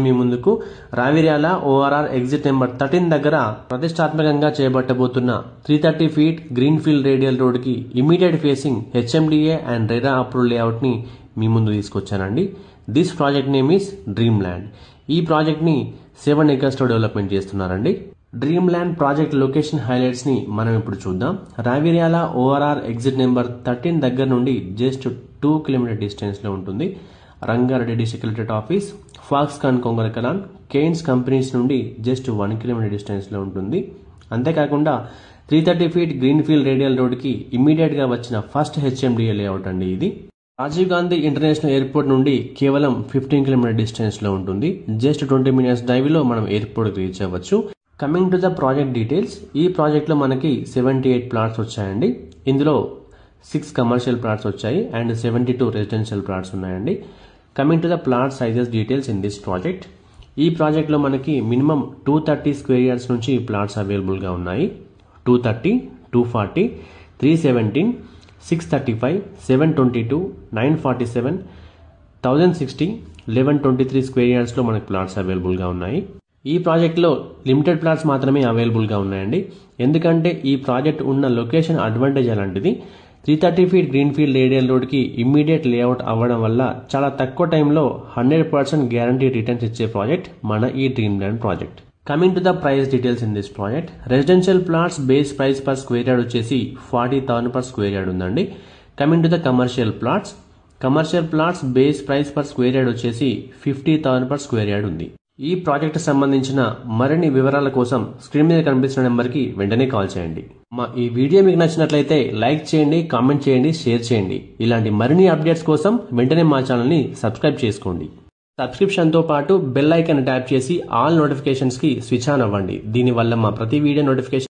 మీ ముందుకు Raviryal ORR exit number 13 దగ్గర ప్రతిష్టాత్మకంగా చేపట్టబోతున్న 330 feet green field radial road కి immediate facing HMDA and RERA approved layout ని మీ ముందు తీసుకొచ్చానండి. This project name is dream land. ఈ ప్రాజెక్ట్ ని 7 acres లో డెవలప్మెంట్ చేస్తున్నారండి. Dream land project location highlights ని మనం ఇప్పుడు చూద్దాం. రావిర్యాల ఓఆర్ఆర్ ఎగ్జిట్ నెంబర్ 13 దగ్గర నుండి జస్ట్ 2 కిలోమీటర్ డిస్టెన్స్ లో ఉంటుంది. Rangareddy district collectorate office, Foxconn Kongarakalan, Kaynes companies నుండి జస్ట్ 1 కిలోమీటర్ డిస్టెన్స్ లో ఉంటుంది. అంతేకాకుండా 330 feet green field radial road కి ఇమీడియట్ గా వచ్చిన ఫస్ట్ హెచ్ఎండిఏ లేఅవుట్ అండి ఇది. రాజీవ్ గాంధీ ఇంటర్నేషనల్ ఎయిర్పోర్ట్ నుండి కేవలం 15 కిలోమీటర్ డిస్టెన్స్ లో ఉంటుంది. జస్ట్ 20 minutes డ్రైవ్ లో మనం ఎయిర్పోర్ట్ రీచ్ అవ్వచ్చు. Coming to the project details, ఈ ప్రాజెక్ట్ లో మనకి 78 ప్లాట్స్ వచ్చాయండి. ఇందులో 6 కమర్షియల్ ప్లాట్స్ వచ్చాయి అండ్ 72 రెసిడెన్షియల్ ప్లాట్స్ ఉన్నాయండి. Coming to the plot sizes details in this project, ఈ ప్రాజెక్ట్ లో మనకి మినిమం 230 స్క్వేర్ యార్డ్స్ నుంచి ప్లాట్స్ అవైలబుల్ గా ఉన్నాయి. 230, 240, 317, 635, 722, 947, 1060, 1123 స్క్వేర్ యార్డ్స్ లో మనకి ప్లాట్స్ అవైలబుల్ గా ఉన్నాయి. ఈ ప్రాజెక్ట్ లో లిమిటెడ్ ప్లాట్స్ మాత్రమే అవైలబుల్ గా ఉన్నాయండి. ఎందుకంటే ఈ ప్రాజెక్ట్ ఉన్న లొకేషన్ అడ్వాంటేజ్ అలాంటిది. 330 feet green field radial road కి ఇమ్మీడియట్ లేఅవుట్ అవ్వడం వల్ల చాలా తక్కువ టైంలో 100% గ్యారంటీ రిటర్న్స్ ఇచ్చే ప్రాజెక్ట్ మన ఈ dream land project. Coming to the price details in this project, residential plots base price per square yard వచ్చేసి 40,000 per square yard ఉందండి. Coming to the commercial plots base price per square yard వచ్చేసి 50,000 per square yard ఉంది. ఈ project సంబంధించిన మరిన్ని వివరాల కోసం screen మీద కనిపిస్తున్న నెంబర్కి వెంటనే కాల్ చేయండి. మా ఈ వీడియో మీకు నచ్చినట్లయితే లైక్ చేయండి, కామెంట్ చేయండి, షేర్ చేయండి. ఇలాంటి మరిన్ని అప్డేట్స్ కోసం వెంటనే మా ఛానల్ని సబ్స్క్రైబ్ చేసుకోండి. సబ్స్క్రిప్షన్తో పాటు బెల్ ఐకాన్ ట్యాప్ చేసి ఆల్ నోటిఫికేషన్స్కి స్విచ్ ఆన్ అవ్వండి. దీనివల్ల మా ప్రతి వీడియో నోటిఫికేషన్